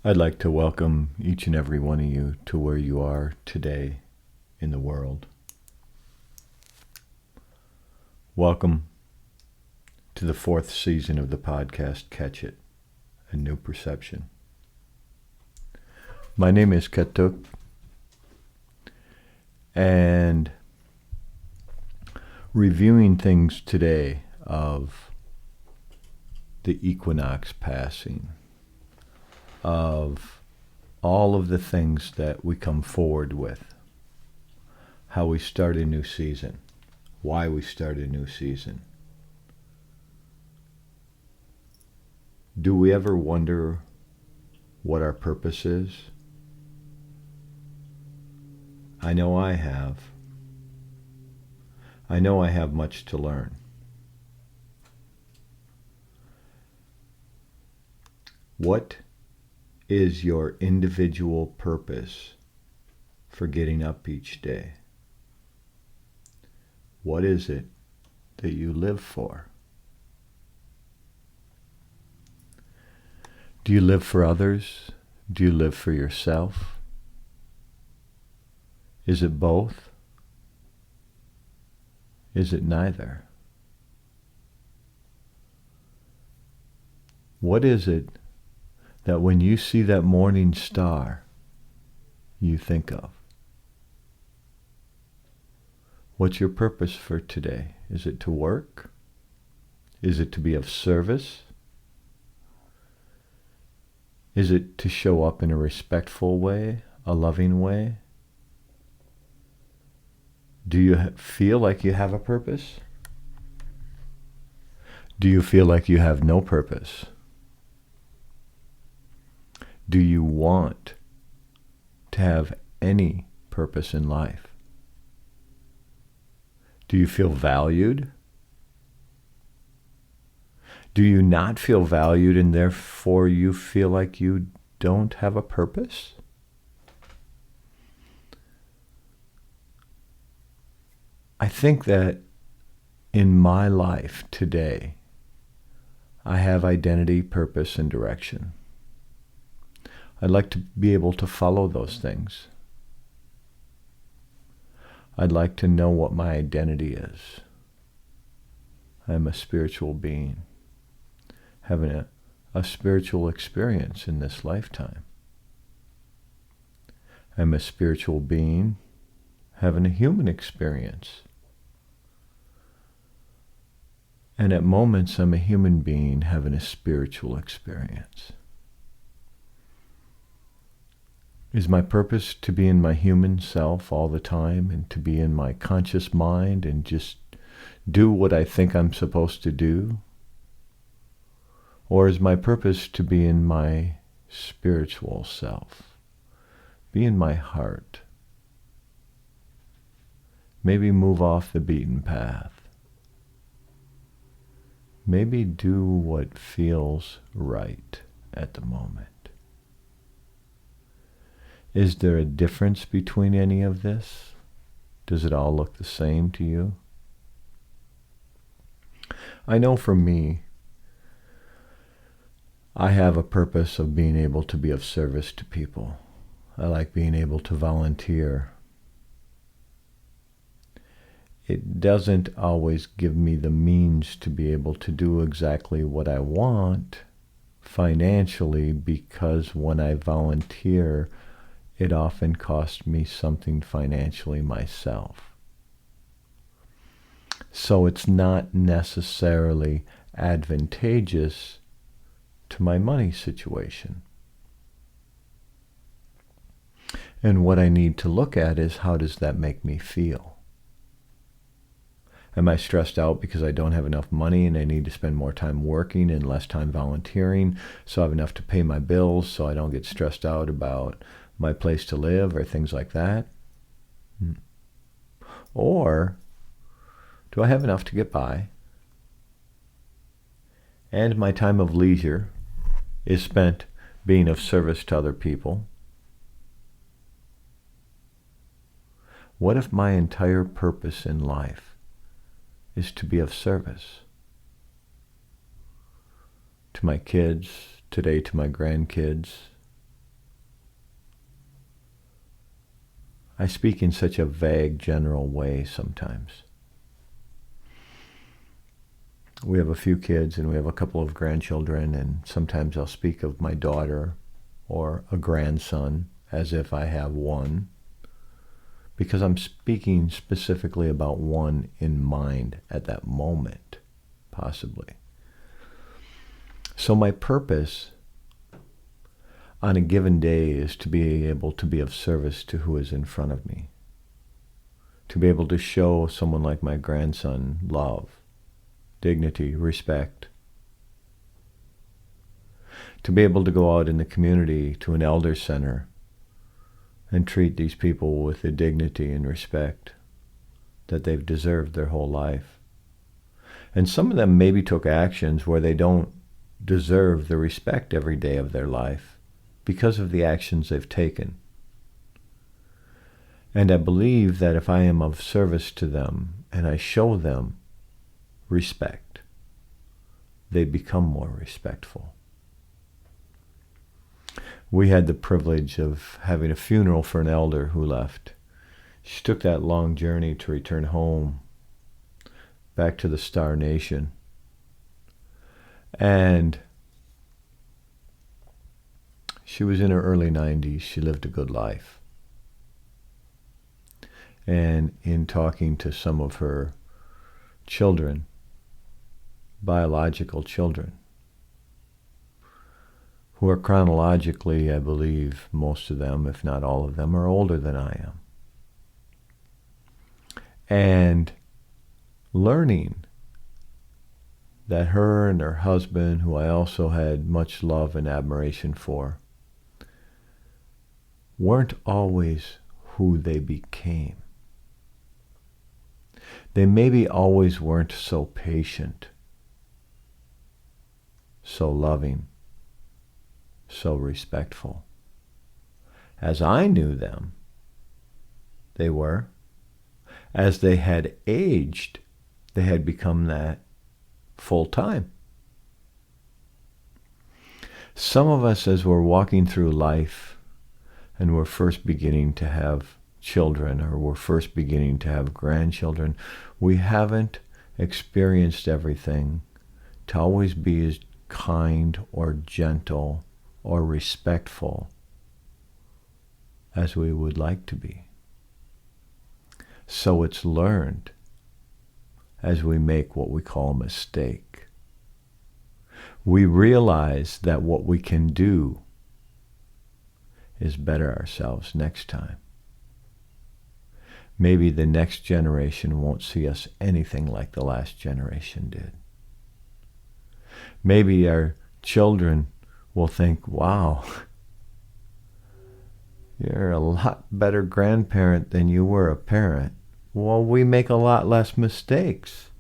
I'd like to welcome each and every one of you to where you are today in the world. Welcome to the fourth season of the podcast, Catch It, A New Perception. My name is Katuk, and reviewing things today of the equinox passing, of all of the things that we come forward with, how we start a new season, why we start a new season. Do we ever wonder what our purpose is? I know I have. I know I have much to learn. What is your individual purpose for getting up each day? What is it that you live for? Do you live for others? Do you live for yourself? Is it both? Is it neither? What is it that when you see that morning star, you think of? What's your purpose for today? Is it to work? Is it to be of service? Is it to show up in a respectful way, a loving way? Do you feel like you have a purpose? Do you feel like you have no purpose? Do you want to have any purpose in life? Do you feel valued? Do you not feel valued and therefore you feel like you don't have a purpose? I think that in my life today, I have identity, purpose, and direction. I'd like to be able to follow those things. I'd like to know what my identity is. I'm a spiritual being, having a spiritual experience in this lifetime. I'm a spiritual being, having a human experience. And at moments, I'm a human being having a spiritual experience. Is my purpose to be in my human self all the time and to be in my conscious mind and just do what I think I'm supposed to do? Or is my purpose to be in my spiritual self, be in my heart, maybe move off the beaten path? Maybe do what feels right at the moment. Is there a difference between any of this? Does it all look the same to you? I know for me, I have a purpose of being able to be of service to people. I like being able to volunteer. It doesn't always give me the means to be able to do exactly what I want financially, because when I volunteer, it often costs me something financially myself. So it's not necessarily advantageous to my money situation. And what I need to look at is, how does that make me feel? Am I stressed out because I don't have enough money and I need to spend more time working and less time volunteering so I have enough to pay my bills so I don't get stressed out about my place to live or things like that? Or do I have enough to get by and my time of leisure is spent being of service to other people? What if my entire purpose in life is to be of service to my kids, today to my grandkids, I speak in such a vague, general way sometimes. We have a few kids and we have a couple of grandchildren, and sometimes I'll speak of my daughter or a grandson as if I have one, because I'm speaking specifically about one in mind at that moment, possibly. So my purpose on a given day is to be able to be of service to who is in front of me, to be able to show someone like my grandson love, dignity, respect, to be able to go out in the community to an elder center and treat these people with the dignity and respect that they've deserved their whole life. And some of them maybe took actions where they don't deserve the respect every day of their life because of the actions they've taken. And I believe that if I am of service to them and I show them respect, they become more respectful. We had the privilege of having a funeral for an elder who left. She took that long journey to return home, back to the Star Nation. And she was in her early 90s. She lived a good life. And in talking to some of her children, biological children, who are chronologically, I believe, most of them, if not all of them, are older than I am. And learning that her and her husband, who I also had much love and admiration for, weren't always who they became. They maybe always weren't so patient, so loving, so respectful. As I knew them, they were. As they had aged, they had become that full time. Some of us, as we're walking through life and we're first beginning to have children or we're first beginning to have grandchildren, we haven't experienced everything to always be as kind or gentle or respectful as we would like to be. So it's learned as we make what we call a mistake. We realize that what we can do is better ourselves next time. Maybe the next generation won't see us anything like the last generation did. Maybe our children will think, wow, you're a lot better grandparent than you were a parent. Well, we make a lot less mistakes.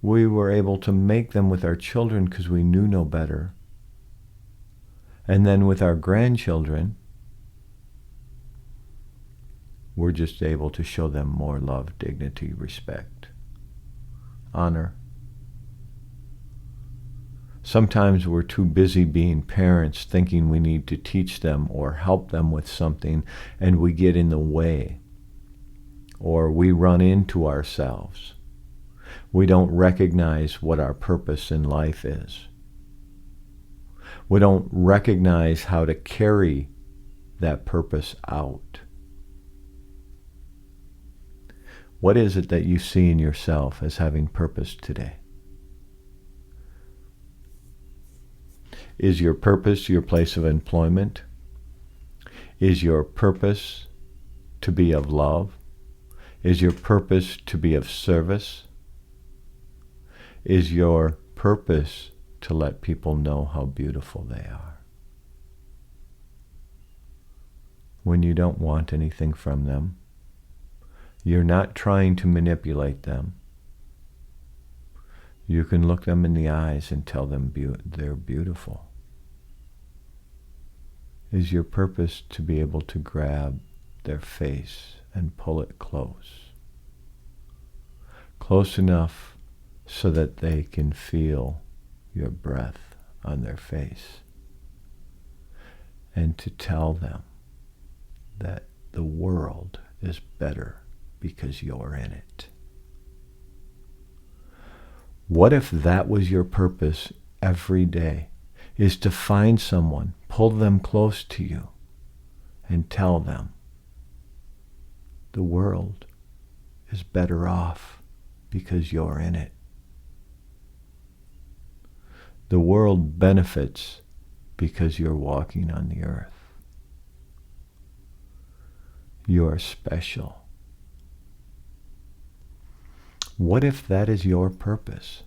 We were able to make them with our children because we knew no better. And then with our grandchildren, we're just able to show them more love, dignity, respect, honor. Sometimes we're too busy being parents thinking we need to teach them or help them with something, and we get in the way, or we run into ourselves. We don't recognize what our purpose in life is. We don't recognize how to carry that purpose out. What is it that you see in yourself as having purpose today? Is your purpose your place of employment? Is your purpose to be of love? Is your purpose to be of service? Is your purpose to let people know how beautiful they are? When you don't want anything from them, you're not trying to manipulate them. You can look them in the eyes and tell them they're beautiful. Is your purpose to be able to grab their face and pull it close? Close enough so that they can feel your breath on their face. And to tell them that the world is better because you're in it? What if that was your purpose every day, is to find someone, pull them close to you, and tell them the world is better off because you're in it. The world benefits because you're walking on the earth. You're special. What if that is your purpose?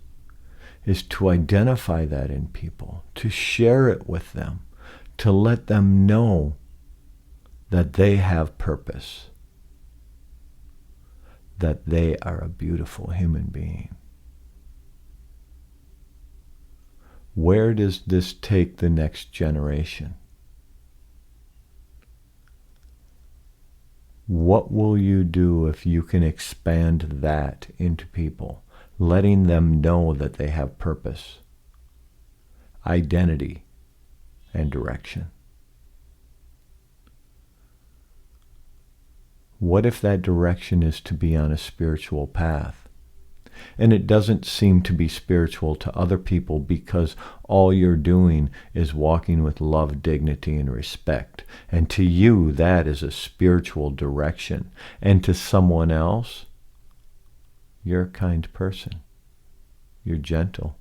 Is to identify that in people, to share it with them, to let them know that they have purpose, that they are a beautiful human being. Where does this take the next generation? What will you do if you can expand that into people, letting them know that they have purpose, identity, and direction? What if that direction is to be on a spiritual path? And it doesn't seem to be spiritual to other people because all you're doing is walking with love, dignity, and respect. And to you, that is a spiritual direction. And to someone else, you're a kind person. You're gentle.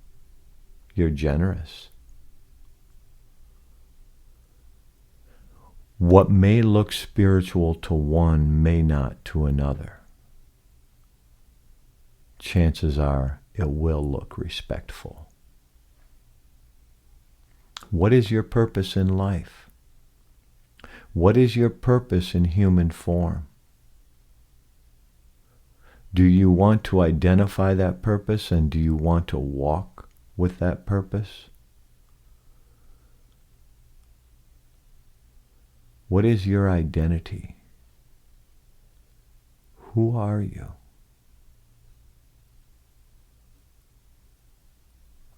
You're generous. What may look spiritual to one may not to another. Chances are it will look respectful. What is your purpose in life? What is your purpose in human form? Do you want to identify that purpose, and do you want to walk with that purpose? What is your identity? Who are you?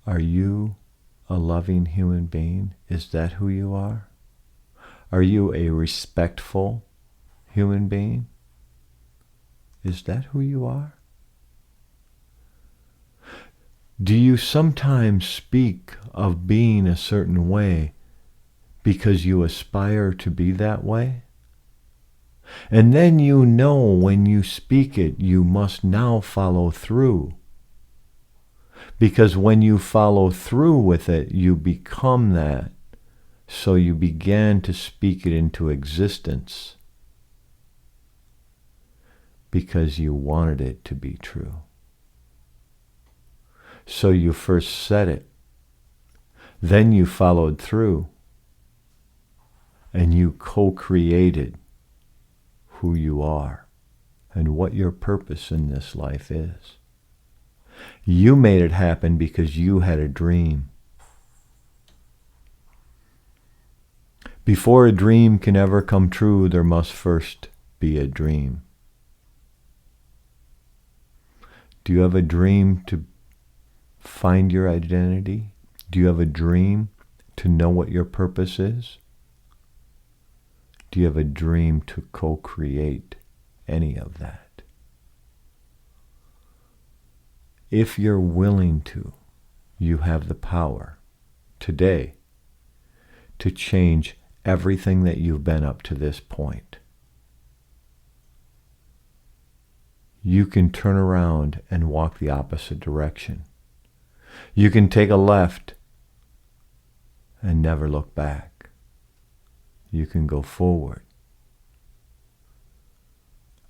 Are you a loving human being? Is that who you are? Are you a respectful human being? Is that who you are? Do you sometimes speak of being a certain way because you aspire to be that way? And then you know when you speak it, you must now follow through. Because when you follow through with it, you become that. So you began to speak it into existence because you wanted it to be true. So you first said it, then you followed through, and you co-created who you are and what your purpose in this life is. You made it happen because you had a dream. Before a dream can ever come true, there must first be a dream. Do you have a dream to find your identity? Do you have a dream to know what your purpose is? Do you have a dream to co-create any of that? If you're willing to, you have the power today to change everything that you've been up to this point. You can turn around and walk the opposite direction. You can take a left and never look back. You can go forward.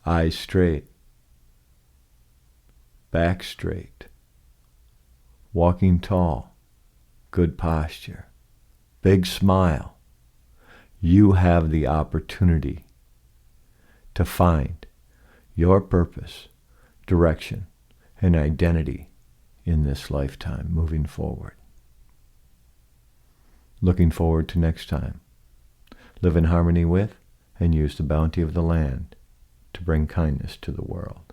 Eyes straight. Back straight. Walking tall. Good posture. Big smile. You have the opportunity to find your purpose, direction, and identity in this lifetime moving forward. Looking forward to next time. Live in harmony with and use the bounty of the land to bring kindness to the world.